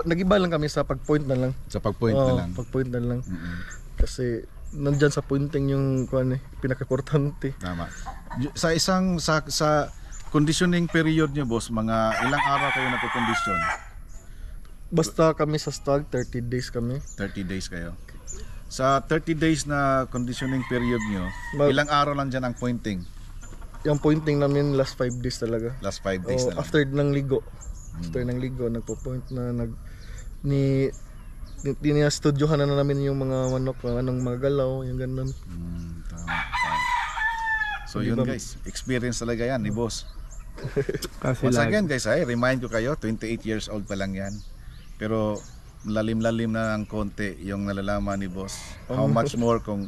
Nag-iba lang kami sa pag-point na lang. Sa pag-point na lang. Pag-point na lang. Kasi nandyan sa pointing yung pinaka-importante. Tama. Sa isang sa conditioning period niyo, boss, mga ilang araw kayo nagko-condition? Basta kami sa stag, 30 days kami. 30 days kayo. Sa 30 days na conditioning period niyo, ilang araw lang dyan ang pointing? Yung pointing namin last 5 days talaga. Last 5 days na lang. After ng ligo. After ng ligo, nagpo-point na studyohan na namin yung mga manok, anong mga galaw, yung ganun. Tama. So yun guys, experience talaga yan ni boss. Once again guys, remind ko kayo, 28 years old pa lang yan. Pero lalim-lalim na ng konti yung nalalaman ni boss. How much more kung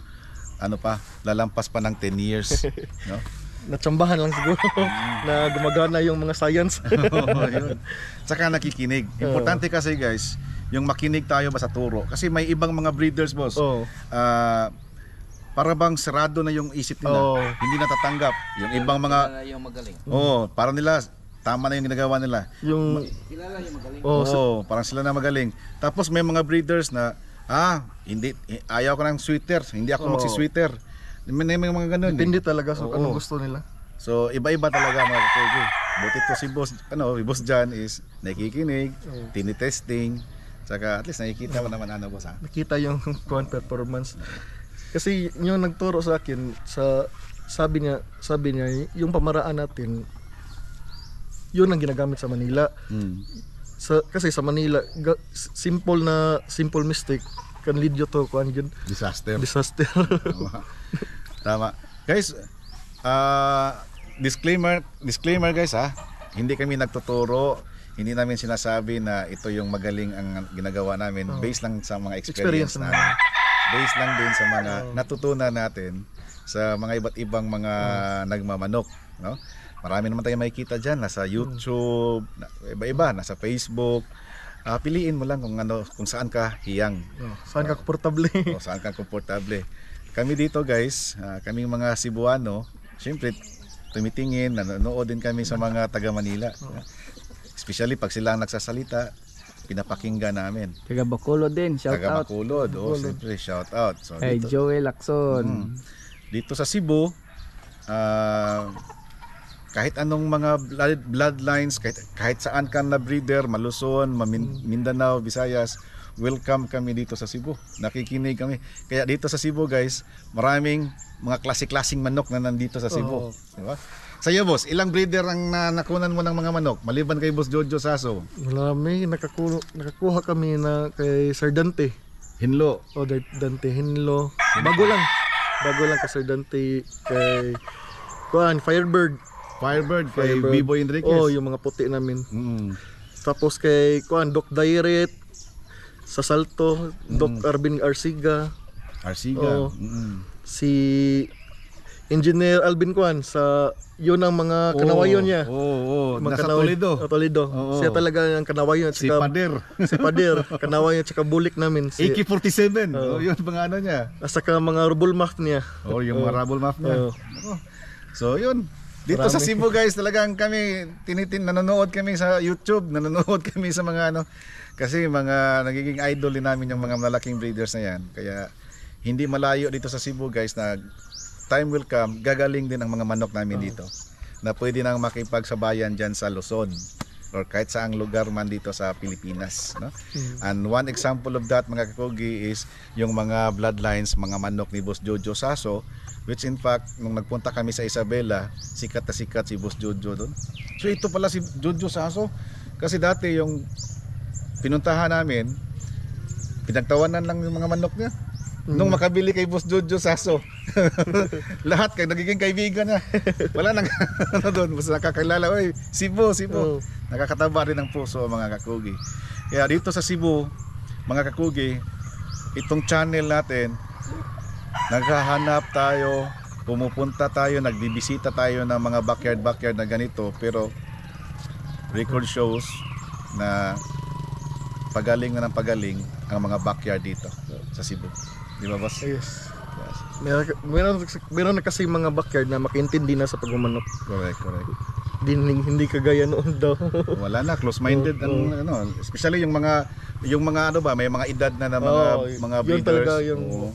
lalampas pa ng 10 years, no? Natsambahan lang siguro na gumagana yung mga science. Yun. Saka nakikinig. Importante kasi guys, yung makinig tayo ba sa turo. Kasi may ibang mga breeders, boss. Para bang sarado na yung isip nila. Hindi natatanggap. Yung ibang mga yung magaling. para nila tama na yung ginagawa nila. Yung Kilala yung magaling. Parang sila na magaling. Tapos may mga breeders na hindi ayaw ko ng sweater, hindi ako magsi-sweater. May mga ganun. Depende talaga sa anong gusto nila. So iba-iba talaga mga kakogi. Buti to si boss, boss John is nakikinig, tinitesting, saka at least nakikita mo naman boss Nakita yung performance. Kasi yung nagturo sa akin, sabi niya yung pamaraan natin, yun ang ginagamit sa Manila. Kasi sa Manila, simple mistake can lead you to disaster. Tama. Guys, disclaimer guys hindi kami nagtuturo, hindi namin sinasabi na ito yung magaling ang ginagawa namin, based lang sa mga experience namin. Based lang din sa mga natutunan natin sa mga iba't ibang mga nagmamanok, no? Marami naman tayong makikita diyan, nasa YouTube, iba-iba, nasa Facebook. Piliin mo lang kung saan ka hiyang. Saan ka komportable. Saan ka komportable. Kami dito guys, kaming mga Cebuano, syempre tumitingin, nanonood din kami sa mga taga Manila. Especially pag sila ang nagsasalita, pinapakinggan namin. Taga Bacolod din, shout taga out. Bacolod, syempre shout out. So, Hey Joey Lacson. Dito sa Cebu, kahit anong mga bloodlines, kahit saan ka na breeder, Maluson, Mindanao, Visayas, welcome kami dito sa Cebu. Nakikinig kami. Kaya dito sa Cebu guys, maraming mga klase-klaseng manok na nandito sa Cebu. Diba? Sa'yo boss, ilang breeder ang nakunan mo ng mga manok? Maliban kay Boss Jojo Saso. Marami, nakakuha kami na kay Sir Dante. Hinlo. Dante Hinlo. Bago lang kay Sir Dante, kay Firebird kay B-Boy Enriquez. Yung mga puti namin. Tapos kay Doc Dairet sa Salto, Doc Arvin Arsiga. Si Engineer Alvin sa yun ang mga kanawayon niya. Nasa Toledo. Siya talaga ang kanawayon at si Pader. Kanawayon at saka bulik namin. AK-47. Yun mga niya. At saka mga rubble mouth niya. Yung mga rubble mouth niya. So yun. Dito sa Cebu guys, talagang kami nanonood kami sa YouTube, nanonood kami sa mga kasi mga nagiging idol din namin yung mga malaking breeders na yan. Kaya hindi malayo dito sa Cebu guys na time will come, gagaling din ang mga manok namin dito na pwede nang makipagsabayan dyan sa Luzon or kahit saang lugar man dito sa Pilipinas, no? And one example of that mga kakogi is yung mga bloodlines, mga manok ni Boss Jojo Saso, which in fact nung nagpunta kami sa Isabela, sikat na sikat si Boss Jojo doon. So ito pala si Jojo Saso, kasi dati yung pinuntahan namin, pinagtawanan lang yung mga manok niya. Nung makabili kay Boss Jojo Saso, lahat kay nagiging kaibigan niya. Wala nang doon, basta nakakilala, oy, Cebu. Nakakataba rin ng puso mga kakugi. Kaya dito sa Cebu, mga kakugi, itong channel natin, naghahanap tayo, pumupunta tayo, nagbibisita tayo ng mga backyard na ganito, pero record shows na pagaling na ng pagaling ang mga backyard dito sa Cebu. Di ba boss? Yes. Meron na kasi mga backyard na makaintindi na sa pagmamanok. Correct. hindi kagaya noon daw. Wala na, close-minded ang ano, especially yung mga ano ba, may mga edad na mga mga yun breeders. talaga yung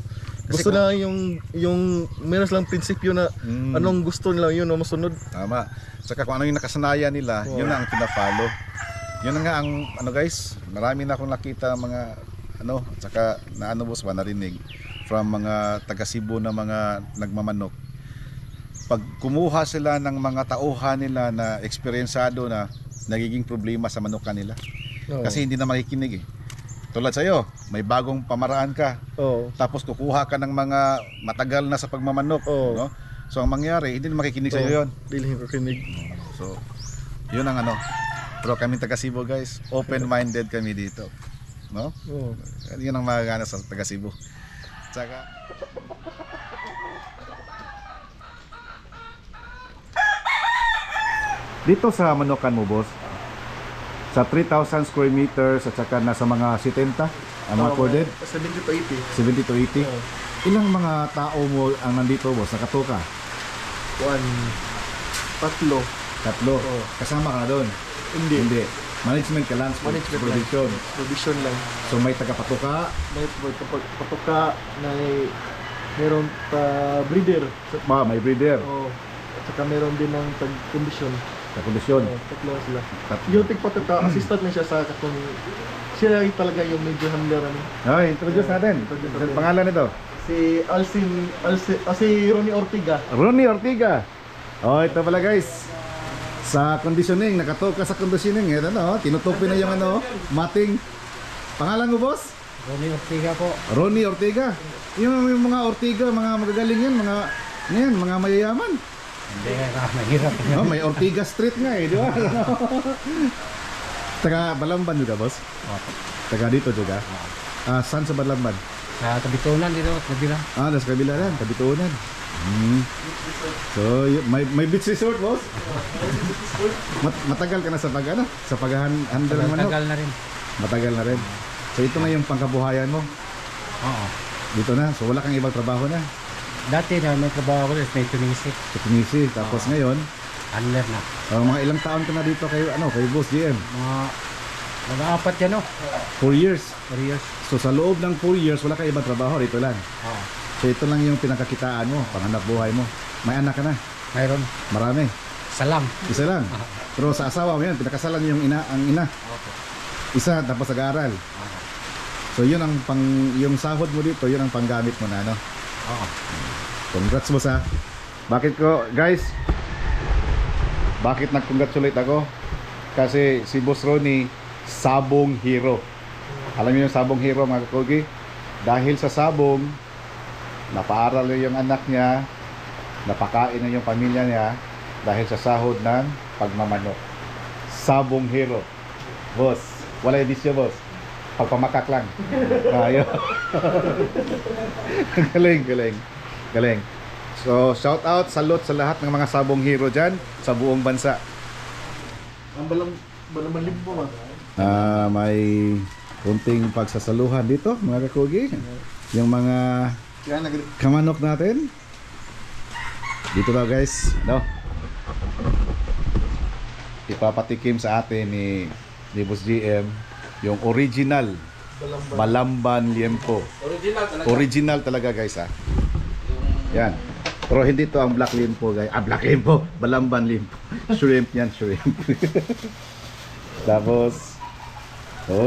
gusto na yung meron lang prinsipyo na anong gusto nila yun ang masunod. Tama. Saka kung ano yung nakasanayan nila, yun ang pina-follow. Yun na nga ang ano guys, marami na akong nakita mga ano, at saka na ano boss ba narinig from mga taga Cebu na mga nagmamanok. Pag kumuha sila ng mga tauhan nila na eksperyensado na, nagiging problema sa manukan nila. Kasi hindi na makikinig eh. Tulad sa'yo, may bagong pamaraan ka. Tapos kukuha ka ng mga matagal na sa pagmamanok. No? So ang mangyari, hindi na makikinig sa'yo yun. Dili makikinig. So, yun ang ano. Pero kami taga Cebu guys, open-minded kami dito. No? Yun ang magagana sa taga Cebu. Tsaka dito sa manukan mo boss, sa 3,000 square meters at saka nasa mga 70 ang mga corded, 70 to 80. 70 to 80. Ilang mga tao mo ang nandito boss, nakatoka? 3. Tatlo. Kasama ka na doon? Hindi. Management ka lang, Management provision. Provision lang. So may taga-patuka, May patuka na meron pa breeder. may breeder, At saka meron din ng tag-condition. sa kondisyon. Tatlo sila. Tatlo. Yung tigpatuka, assistant na siya sa kung siya ay talaga yung medyo handler ano. Ay, introduce natin. Ang pangalan nito? Si si Ronnie Ortiga. Ronnie Ortiga. Oh, ito pala guys. Sa conditioning, nakatoka sa conditioning. Ito no, tinutupi na yung ano, mating. Pangalan mo boss? Ronnie Ortiga po. Ronnie Ortiga. Yung mga Ortiga, mga magagaling yan, mga mayayaman. Hindi nga, mahirap. Oh, may Ortiga Street nga eh, di ba? Taga Balamban juga boss? Taga dito juga? Saan sa Balamban? Sa Kabitunan dito, kabila. Nasa kabila yan, Kabitunan. So, may beach resort, boss? Matagal ka na sa sa paghahandle ng manok? Tagal na rin. Matagal na rin. So, ito na yung pangkabuhayan mo? Oo. Dito na? So, wala kang ibang trabaho na? Dati na may trabaho ko, may tumisip. Sa Tunisi. Tapos ngayon, Handler na. mga ilang taon ka na dito kay Boss GM? Mga 4 yan o. 4 years. 4 years. So, sa loob ng 4 years, wala kang ibang trabaho. Dito lang. Oo. So, ito lang yung pinakakitaan mo, panghanap buhay mo. May anak ka na? Mayroon. Marami. Salam. Isa lang. Pero sa asawa mo yan, pinakasalan yung ang ina. Isa, tapos nag-aaral. So yun ang yung sahod mo dito, yun ang panggamit mo na, no? Oo. Congrats mo sa. Bakit nag-congratulate ako? Kasi si Boss Ronnie, sabong hero. Alam niyo yung sabong hero, mga kakogi? Dahil sa sabong, napaaral yung anak niya, napakain na yung pamilya niya dahil sa sahod ng pagmamanok. Sabong hero. Boss, wala edisyo boss. Pagpamakak lang. Ayun. Galing. So, shout out, salute sa lahat ng mga sabong hero dyan sa buong bansa. Ang balaman limbo ba? May kunting pagsasaluhan dito, mga kakugi. Yung mga kamanok natin. Dito daw guys, no? Ipapatikim sa atin ni Boss GM yung original Balamban Liempo. Original talaga guys ha. Yan. Pero hindi to ang Black Liempo guys. Black Liempo. Balamban Liempo. Shrimp yan, shrimp. Tapos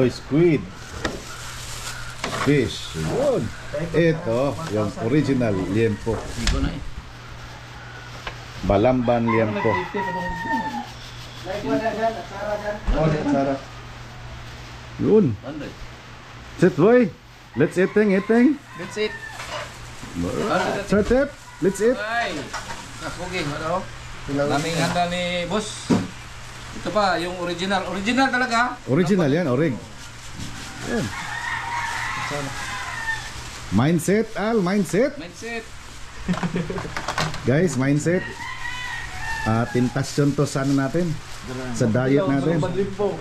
squid. Fish. Yun. Ito, yung original Liempo. Balamban Liempo. Sarap. Yun. Sit boy. Let's eating. That's it. Sir Tep, let's eat. Ay! Nakuging, ano? Naming handa ni boss. Ito pa, yung original. Original talaga. Original yan, orig. Yan. Mindset, mindset. Mindset. Guys, mindset. Tentasyon to sa ano natin. Sa diet natin. Balaman limbo.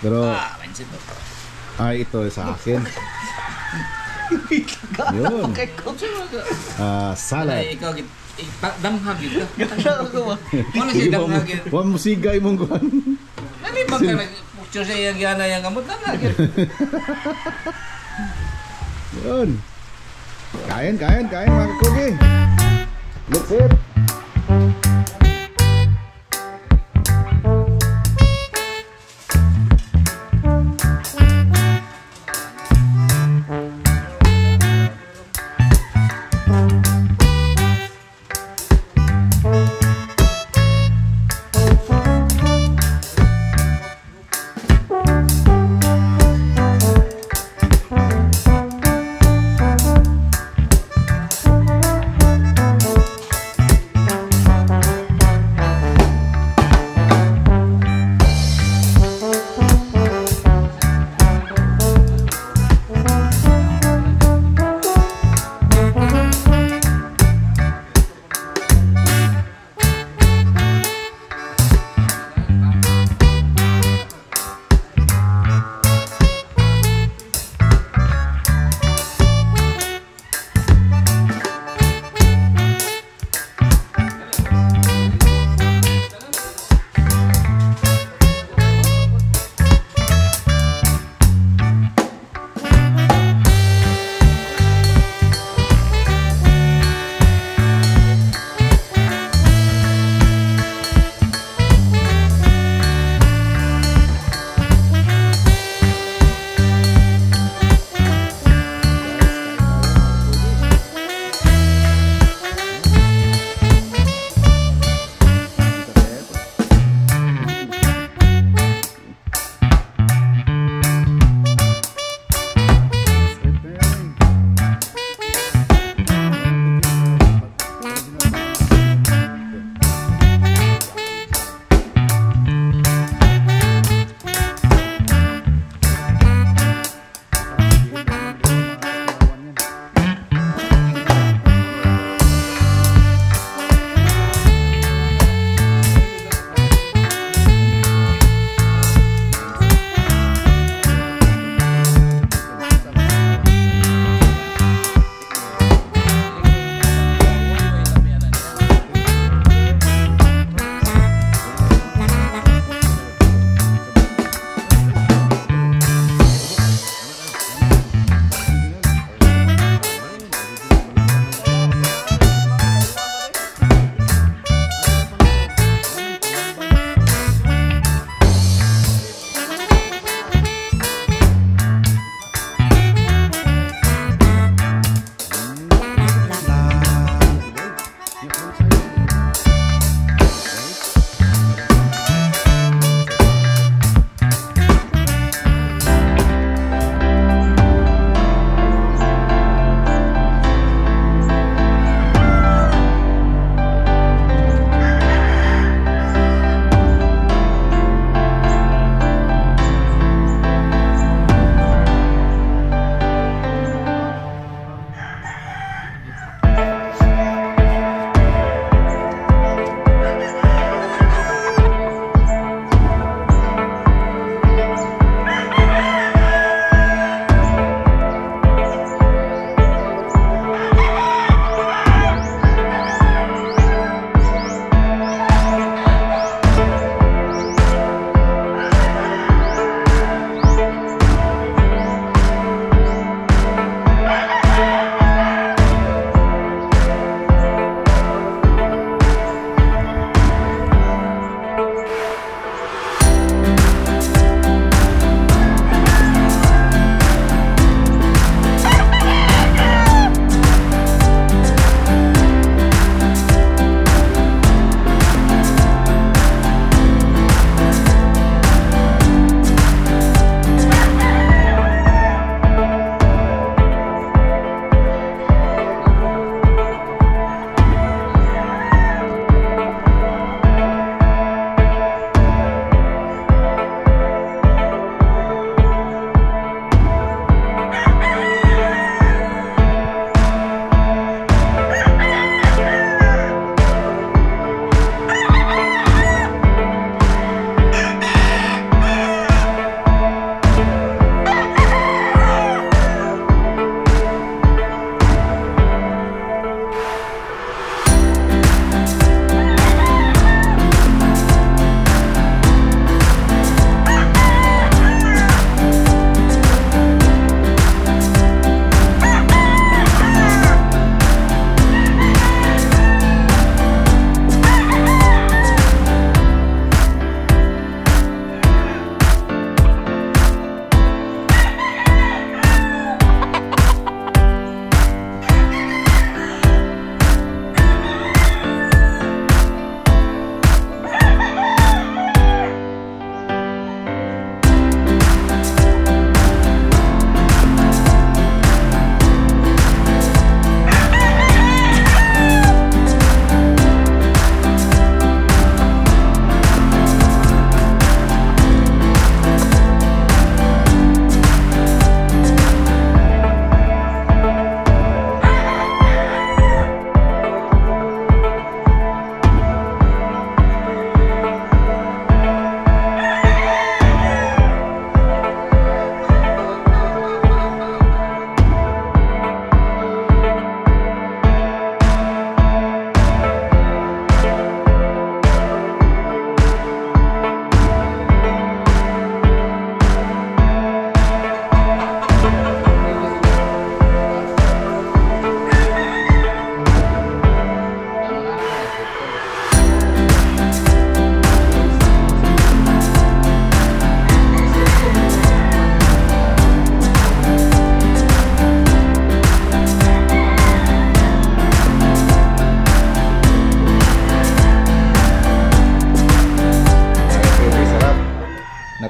Pero, Mindset. ito sa akin. Yun. Salad. Ay, ikaw, damhag yun ka. Ganda ko ba? Ano siya damhag yun? Wa mo sigay mong kuan. Nani ba ka nag-picture sa iyang gana yung gamot? Damhag yun. Yun. Kain mga kakugi. Let's it.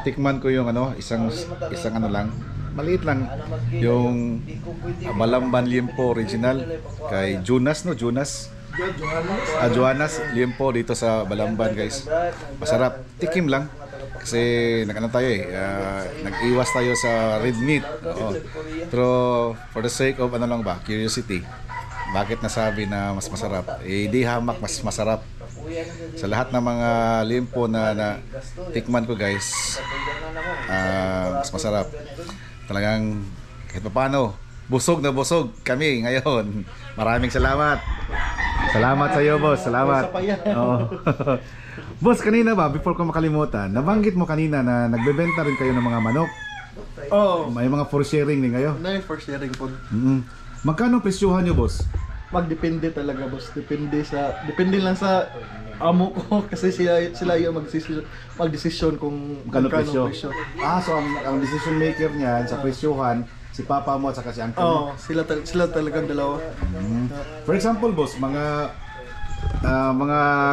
natikman ko yung ano, isang ano lang, maliit lang, yung Balamban Liempo original kay Jonas, no? Jonas Liempo dito sa Balamban, guys. Masarap, tikim lang kasi nag-ano tayo nag-iwas tayo sa red meat. Oo. Pero for the sake of ano lang ba, curiosity, bakit nasabi na mas masarap? Di hamak mas masarap. Sa lahat ng mga limpo na tikman ko, guys, mas masarap. Talagang kahit paano, busog na busog kami ngayon. Maraming salamat. Salamat sa iyo, boss. Salamat. Oo. Boss, kanina ba, before ko makalimutan, nabanggit mo kanina na nagbebenta rin kayo ng mga manok. Oh, May mga for sharing din kayo. na for sharing po. Magkano presyuhan nyo, boss? Magdepende talaga, boss. Depende lang sa amo ko kasi sila yung magdesisyon kung Magkano magkano presyo? So ang decision maker niyan sa presyuhan, si papa mo at saka si uncle mo. Sila talagang dalawa. For example, boss, mga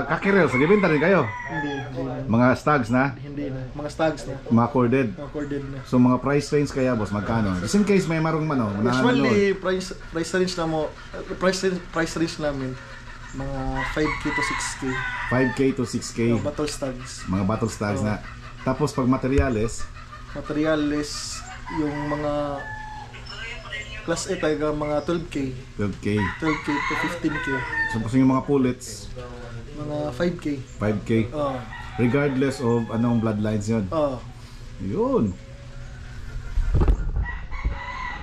kakirel, nagbebenta rin kayo. Hindi Mga stags na, mga stags na. mga corded. Accorded na. So mga price range kaya, boss, magkano? Just in case may marong Usually price range namin mga 5k to 6k. 5k to 6k. Battle stags. Mga battle stags na. Tapos pag materials, Yung mga class A talaga mga 12k. 12k. 12k to 15k. Tapos yung mga pullets, Mga 5k. 5k. Oh. Regardless of anong bloodlines yun. Oh. Yun.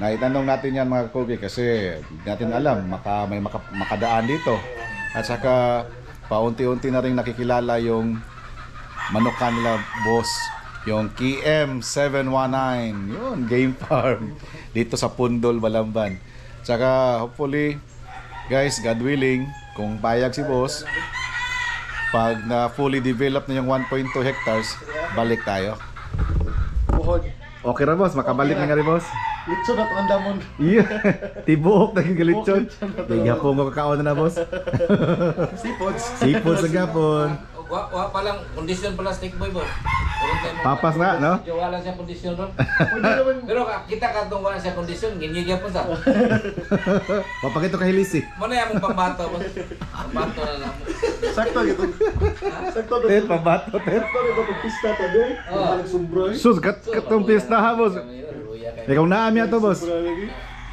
Naitanong natin yan, mga Kobe, kasi hindi natin alam may makadaan dito. At saka paunti-unti na rin nakikilala yung manok kanila, boss, yung KM719, yun, game farm dito sa Pundol, Balamban. Saka hopefully, guys, God willing, kung payag si boss, pag na fully developed na yung 1.2 hectares, balik tayo. Buhod. Okay ra, boss, makabalik na nga rin, boss. Litso na ang damon. Iya, tibuok na yung galitsyon. Hindi po magkakaon na, boss. Seafood sa gapon. Wa pa lang kondisyon pala stick boy, boss. Papas na, no? Medyo wala siya kondisyon ron. Pero kita ka tong wala siya kondisyon, ginyigyan po sa. Papakito ka hilis, eh. Mo na yung pambato, boss. Pambato na lang. Sakto gitu. Sakto Tet, pabato, tet. Sakto dito pagpista ta doy. Nagsumbroy. Sus, katong pista ha, boss. Ikaw naami ato, boss.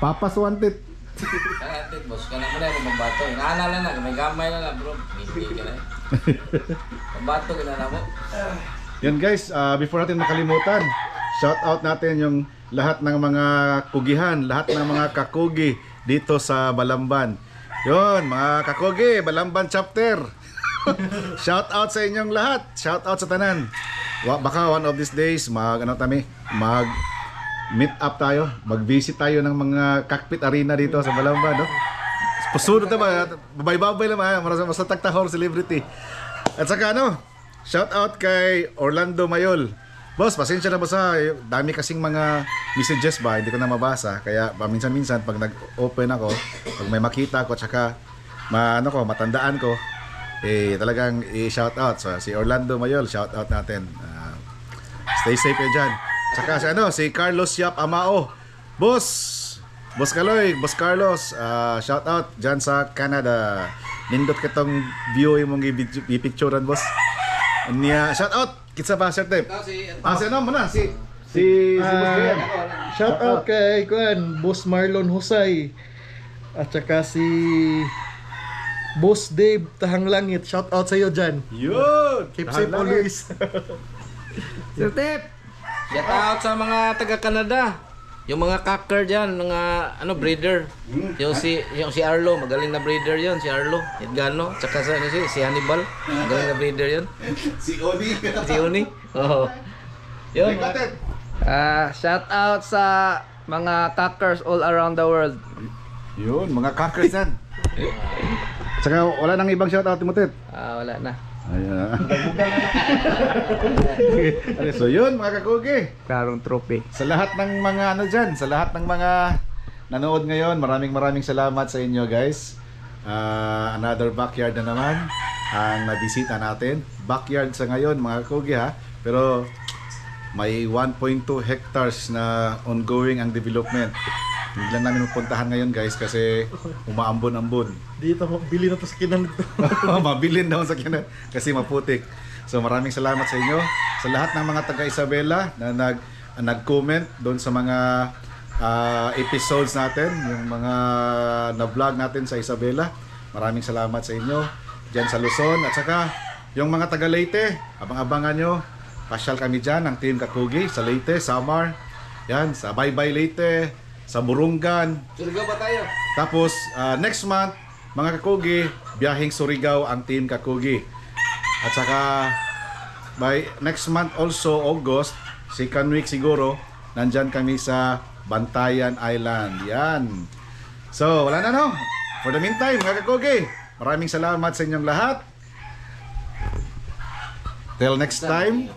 Papas wanted. Kanatit, boss. Kana mo na yung pambato. Naanala na, may gamay na lang, bro. Hindi ka na. Pambato ka na mo. Yan, guys, before natin makalimutan, shout out natin yung lahat ng mga kugihan, lahat ng mga kakugi dito sa Balamban. Yon, mga kakugi, Balamban chapter. Shout out sa inyong lahat. Shout out sa tanan. Baka one of these days mag meet up tayo, mag-visit tayo ng mga cockpit arena dito sa Balamban, no? Pasunod na ba? Babay-babay lang, mas tagtahor celebrity. At saka shout out kay Orlando Mayol. Boss, pasensya na, boss, ha. Dami kasing mga messages ba, hindi ko na mabasa. Kaya paminsan-minsan pag nag-open ako, pag may makita ko, tsaka matandaan ko, talagang i-shout out. So si Orlando Mayol, shout out natin. Stay safe kayo dyan. Tsaka si Carlos Yap Amao. Boss Kaloy, Boss Carlos, shout out dyan sa Canada. Nindot kitong view yung mong i-picturean, boss. Shout out kitsa ba, Sir Tep? Si Boss Gayam. Shout out kay Boss Marlon Husay. At saka si Boss Dave Tahanglangit. Shout out sa iyo dyan. Yun! Keep safe always. Sir Tep! Shout out sa mga taga-Canada. Yung mga cocker dyan, mga breeder. Yung si Arlo, magaling na breeder yon, si Arlo. Edgano, tsaka si Hannibal, magaling na breeder yon. Si Oni. Si Uni. Oo. Yun. Shout out sa mga cockers all around the world. Yun, mga cockers yan. Tsaka wala nang ibang shout out mo, Tet. Wala na. Ayan. So yun, mga kakugi, Klarong trophy. sa lahat ng mga dyan, sa lahat ng mga nanood ngayon, maraming salamat sa inyo, guys. Another backyard na naman ang nabisita natin. Backyard sa ngayon, mga kakugi, ha. Pero may 1.2 hectares na ongoing ang development. Hindi lang namin pupuntahan ngayon guys kasi umaambon-ambon. Dito, bili na to sa kinan nito. Mabilin daw sa kinan kasi maputik. So maraming salamat sa inyo. Sa lahat ng mga taga Isabela na nag-comment doon sa mga episodes natin, yung mga na-vlog natin sa Isabela. Maraming salamat sa inyo dyan sa Luzon. At saka yung mga taga Leyte, abang-abangan nyo. Pasyal kami dyan, ang Team Kakugi sa Leyte, Samar. Yan, sa Baybay Leyte, sa Burungan. Surigao ba tayo? Tapos next month, mga Kakugi, biyaheng Surigao ang Team Kakugi. At saka by next month also, August, second week siguro, nandyan kami sa Bantayan Island. Yan. So, wala na no. For the meantime, mga Kakugi, maraming salamat sa inyong lahat. Till next time.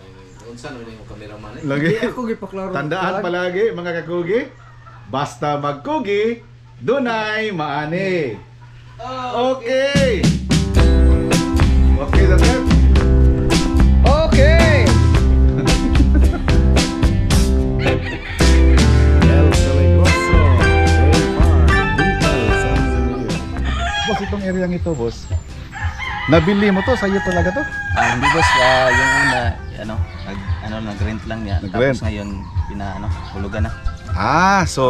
Unsa naman yung cameraman eh? Lagi. Ako gipaklaro. Tandaan palagi, mga Kakugi, basta magkugi, dunay maani. Okay. Okay, that's it. Okay. El Salegroso, Dairy Farm, Buntal, San Emilio. Boss, itong area ito, boss. Nabili mo to? Sa'yo talaga to? Hindi boss, yung una, nag-rent lang niya. Nag-rent? Tapos ngayon, hulugan na. So,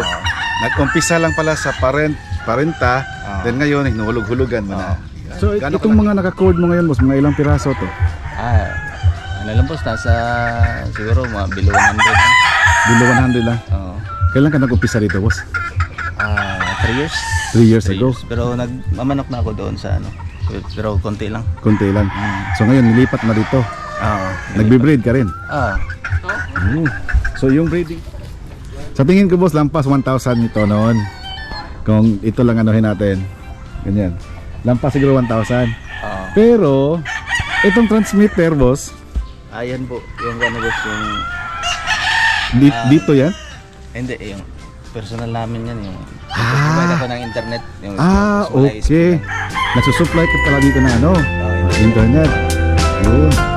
nag-umpisa lang pala sa parenta, then ngayon, hinuhulog-hulugan mo na. So, So itong mga naka-cord mo ngayon boss, mga ilang piraso to? Lang boss, nasa siguro mga below 100 na. Below 100 lang. Oo. Kailan ka nag-umpisa dito boss? 3 years. 3 years 3 ago. years. Pero nagmamanok na ako doon sa pero konti lang. Konti lang. So ngayon nilipat na dito. Oo. Nagbe-breed ka rin. Oo. So yung breeding, sa tingin ko boss, lampas 1,000 ito noon. Kung ito lang anuhin natin. Ganyan. Lampas siguro 1,000. Oo. Pero itong transmitter boss, Ayan po, yung boss, yung dito yan. hindi, yung personal namin yan, yung provide ako ng internet. Yung Ah, small ISP okay. lang. Nagsusupply ka pala dito ng ano? Oo, Internet. Yun.